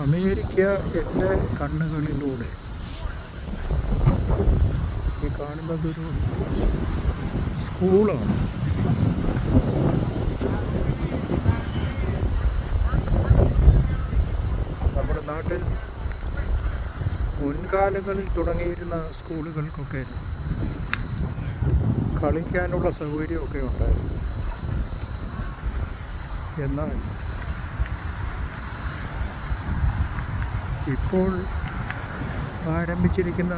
America എൻ്റെ കണ്ണുകളിലൂടെ ഈ കാണുന്നതൊരു സ്കൂളാണ്. നമ്മുടെ നാട്ടിൽ മുൻകാലങ്ങളിൽ തുടങ്ങിയിരുന്ന സ്കൂളുകൾക്കൊക്കെ കളിക്കാനുള്ള സൗകര്യമൊക്കെ ഉണ്ടായിരുന്നു. എന്നാൽ ഇപ്പോൾ ആരംഭിച്ചിരിക്കുന്ന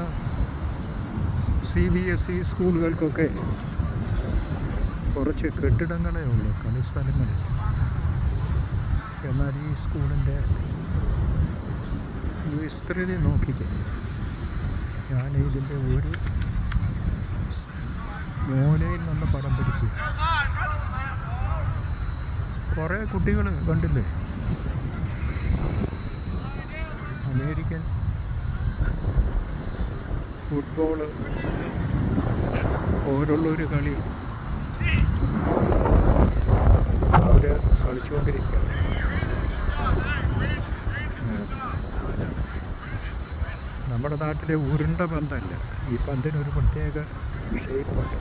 CBSE സ്കൂളുകൾക്കൊക്കെ കുറച്ച് കെട്ടിടങ്ങളേ ഉള്ളൂ, കളിസ്ഥലങ്ങളിൽ. എന്നാൽ ഈ സ്കൂളിൻ്റെ വിസ്തൃതി നോക്കിക്കേ. ഞാൻ ഇതിൻ്റെ ഒരു മൂലയിൽ നിന്ന് പടം പിടിക്കുക. കുറേ കുട്ടികൾ കണ്ടില്ലേ, അമേരിക്കൻ ഫുട്ബോള് പോലുള്ളൊരു കളി അവർ കളിച്ചുകൊണ്ടിരിക്കുകയാണ്. നമ്മുടെ നാട്ടിലെ ഉരുണ്ട പന്തല്ല, ഈ പന്തിനൊരു പ്രത്യേക ഷേപ്പുണ്ട്.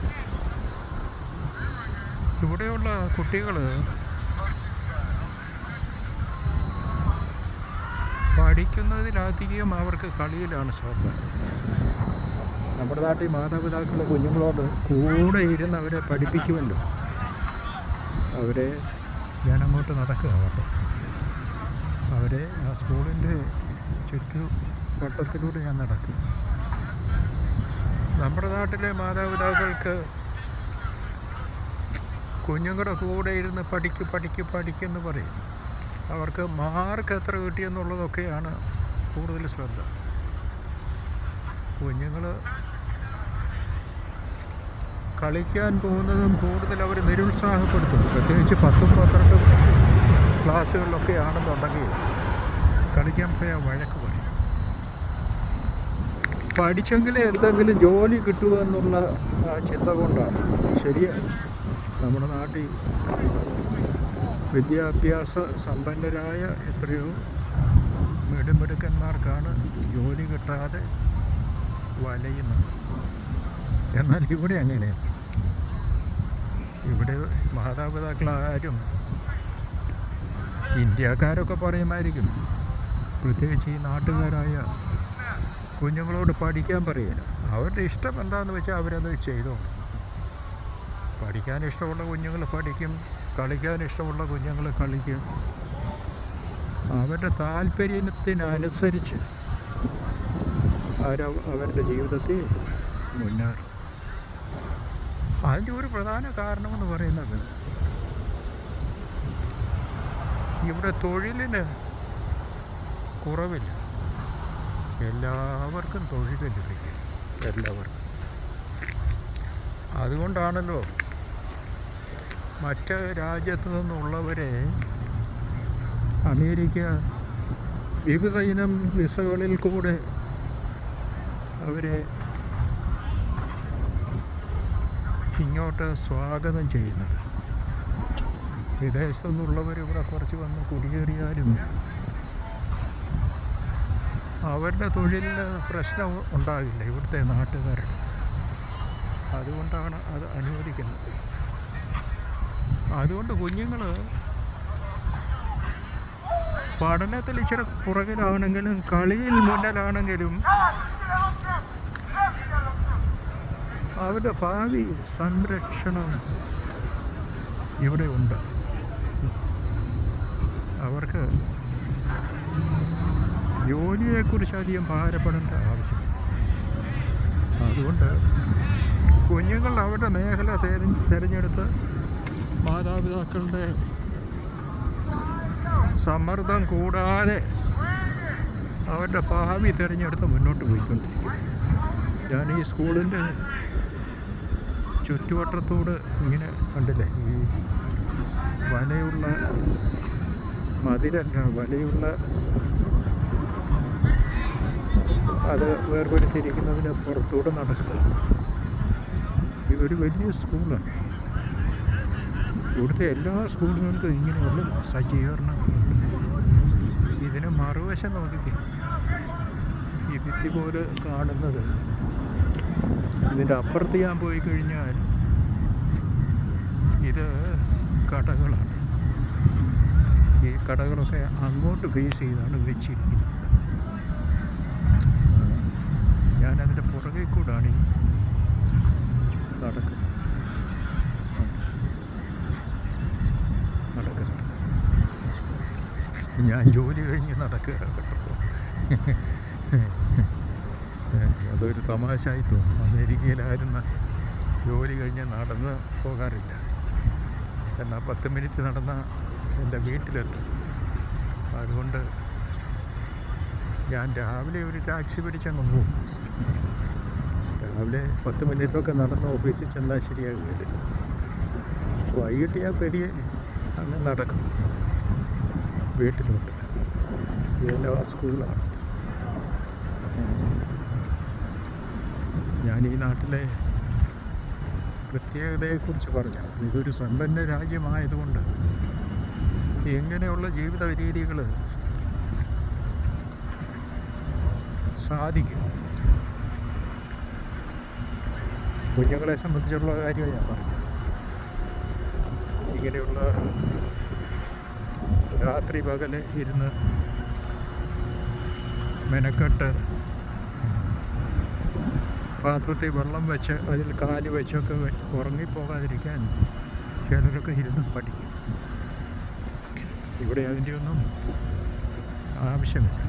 ഇവിടെയുള്ള കുട്ടികൾ പഠിക്കുന്നതിലധികം അവർക്ക് കളിയിലാണ് ശ്രദ്ധ. നമ്മുടെ നാട്ടിൽ മാതാപിതാക്കളുടെ കുഞ്ഞുങ്ങളോട് കൂടെ ഇരുന്ന് അവരെ പഠിപ്പിക്കുമല്ലോ. അവരെ ഞാനങ്ങോട്ട് നടക്കുക കേട്ടോ, അവരെ ആ സ്കൂളിൻ്റെ ചുറ്റുവട്ടത്തിലൂടെ ഞാൻ നടക്കും. നമ്മുടെ നാട്ടിലെ മാതാപിതാക്കൾക്ക് കുഞ്ഞുങ്ങളുടെ കൂടെ ഇരുന്ന് പഠിക്കെന്ന് പറയും. അവർക്ക് മാർക്ക് എത്ര കിട്ടിയെന്നുള്ളതൊക്കെയാണ് കൂടുതൽ ശ്രദ്ധ. കുഞ്ഞുങ്ങൾ കളിക്കാൻ പോകുന്നതും കൂടുതൽ അവർ നിരുത്സാഹപ്പെടുത്തും. പ്രത്യേകിച്ച് 10, 12 ക്ലാസ്സുകളിലൊക്കെ ആണെന്നുണ്ടെങ്കിൽ കളിക്കാൻ പോയാൽ വഴക്ക് പറയും. പഠിച്ചെങ്കിലേ എന്തെങ്കിലും ജോലി കിട്ടുമെന്നുള്ള ആ ചിന്ത കൊണ്ടാണ്. ശരിയാണ്, നമ്മുടെ നാട്ടിൽ വിദ്യാഭ്യാസ സമ്പന്നരായ എത്രയോ മിടുക്കന്മാർക്കാണ് ജോലി കിട്ടാതെ വലയുന്നത്. എന്നാൽ ഇവിടെ അങ്ങനെയാണ്. ഇവിടെ മാതാപിതാക്കളാരും, ഇന്ത്യക്കാരൊക്കെ പറയുമായിരിക്കും, പ്രത്യേകിച്ച് ഈ നാട്ടുകാരായ കുഞ്ഞുങ്ങളോട് പഠിക്കാൻ പറയുക. അവരുടെ ഇഷ്ടം എന്താണെന്ന് വെച്ചാൽ അവരത് ചെയ്തോ. പഠിക്കാൻ ഇഷ്ടമുള്ള കുഞ്ഞുങ്ങൾ പഠിക്കും, കളിക്കാൻ ഇഷ്ടമുള്ള കുഞ്ഞുങ്ങൾ കളിക്കും. അവരുടെ താല്പര്യത്തിനനുസരിച്ച് അവരുടെ ജീവിതത്തിൽ മുന്നേറും. അതിൻ്റെ ഒരു പ്രധാന കാരണമെന്ന് പറയുന്നത് ഇവിടെ തൊഴിലിന് കുറവില്ല. എല്ലാവർക്കും തൊഴിൽ ലഭിക്കും, എല്ലാവർക്കും. അതുകൊണ്ടാണല്ലോ മറ്റ് രാജ്യത്തു നിന്നുള്ളവരെ അമേരിക്ക വിവിധ ഇനം വിസകളിൽ കൂടെ അവരെ ഇങ്ങോട്ട് സ്വാഗതം ചെയ്യുന്നത്. വിദേശത്തു നിന്നുള്ളവർ ഇവിടെ കുറച്ച് വന്ന് കുടിയേറിയാലും അവരുടെ തൊഴിലിന് പ്രശ്നം ഉണ്ടാകില്ല ഇവിടുത്തെ നാട്ടുകാരുടെ. അതുകൊണ്ടാണ് അത് അനുവദിക്കുന്നത്. അതുകൊണ്ട് കുഞ്ഞുങ്ങൾ പഠനത്തിൽ ഇച്ചിരി പുറകിലാണെങ്കിലും കളിയിൽ മുന്നിലാണെങ്കിലും അവരുടെ ഭാവി സംരക്ഷണം ഇവിടെ ഉണ്ട്. അവർക്ക് ജോലിയെക്കുറിച്ച് അധികം ഭാരപ്പെടേണ്ട ആവശ്യമില്ല. അതുകൊണ്ട് കുഞ്ഞുങ്ങൾ അവരുടെ മേഖല തിരഞ്ഞെടുത്ത് മാതാപിതാക്കളുടെ സമ്മർദ്ദം കൂടാതെ അവരുടെ ഭാവി തിരഞ്ഞെടുത്ത് മുന്നോട്ട് പോയിക്കൊണ്ടിരിക്കും. ഞാൻ ഈ സ്കൂളിൻ്റെ ചുറ്റുവട്ടത്തോട് ഇങ്ങനെ കണ്ടില്ലേ, ഈ വലയുള്ള മതിലല്ല, വലയുള്ള അത് വേർപെടുത്തിയിരിക്കുന്നതിന് പുറത്തൂടെ നടക്കുക. ഇതൊരു വലിയ സ്കൂളാണ്. ഇവിടുത്തെ എല്ലാ സ്കൂളുകൾക്കും ഇങ്ങനെയുള്ള സജ്ജീകരണങ്ങളുണ്ട്. ഇതിന് മറുവ വശം നോക്കിക്കേ, ഈ ഭിത്തി പോലെ കാണുന്നത്. ഇതിൻ്റെ അപ്പുറത്ത് ഞാൻ പോയി കഴിഞ്ഞാൽ ഇത് കടകളാണ്. ഈ കടകളൊക്കെ അങ്ങോട്ട് ഫേസ് ചെയ്താണ് വെച്ചിരിക്കുന്നത്. ഞാനതിൻ്റെ പുറകെ കൂടാണ് ഈ നടക്കുന്നത്. ഞാൻ ജോലി കഴിഞ്ഞ് നടക്കുക കേട്ടോ. അതൊരു തമാശയായി തോന്നും. അമേരിക്കയിലായിരുന്ന ജോലി കഴിഞ്ഞ് നടന്ന് പോകാറില്ല. എന്നാൽ 10 മിനിറ്റ് നടന്ന എൻ്റെ വീട്ടിലെത്തും. അതുകൊണ്ട് ഞാൻ രാവിലെ ഒരു ടാക്സി പിടിച്ചങ്ങ് പോകും. രാവിലെ 10 മിനിറ്റൊക്കെ നടന്ന് ഓഫീസിൽ ചെന്നാൽ ശരിയാകുകയില്ല. വൈകിട്ട് ഞാൻ പെരിയെ അങ്ങ് നടക്കും വീട്ടിലോട്ട്. ഇതെല്ലാം സ്കൂളാണ്. ഞാൻ ഈ നാട്ടിലെ പ്രത്യേകതയെക്കുറിച്ച് പറഞ്ഞു. ഇതൊരു സമ്പന്ന രാജ്യമായതുകൊണ്ട് എങ്ങനെയുള്ള ജീവിത രീതികൾ സാധിക്കും. കുഞ്ഞുങ്ങളെ സംബന്ധിച്ചുള്ള കാര്യമാണ് ഞാൻ പറഞ്ഞത്. ഇങ്ങനെയുള്ള രാത്രി പകല് ഇരുന്ന് മെനക്കെട്ട് പാത്രത്തിൽ വെള്ളം വെച്ച് അതിൽ കാല് വെച്ചൊക്കെ ഉറങ്ങിപ്പോകാതിരിക്കാൻ ചിലരൊക്കെ ഇരുന്ന് പഠിക്കും. ഇവിടെ അതിൻ്റെ ഒന്നും ആവശ്യമില്ല.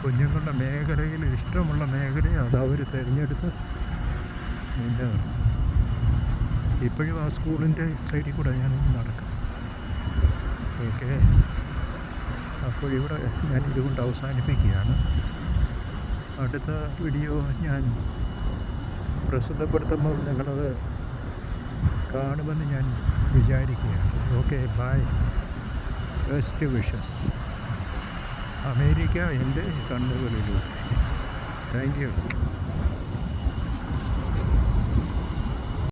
കുഞ്ഞുങ്ങളുടെ മേഖലയിൽ ഇഷ്ടമുള്ള മേഖലയെ അത് അവർ തിരഞ്ഞെടുത്ത് മുന്നേറും. ഇപ്പോഴും ആ സ്കൂളിൻ്റെ സൈഡിൽ കൂടെ ഞാൻ നടക്കും. ഓക്കെ, അപ്പോൾ ഇവിടെ ഞാൻ ഇതുകൊണ്ട് അവസാനിപ്പിക്കുകയാണ്. അടുത്ത വീഡിയോ ഞാൻ പ്രസിദ്ധപ്പെടുത്തുമ്പോൾ നിങ്ങളത് കാണുമെന്ന് ഞാൻ വിചാരിക്കുകയാണ്. Okay, bye. Best wishes. America എൻ്റെ കണ്ണുകളിലൂടെ. Thank you.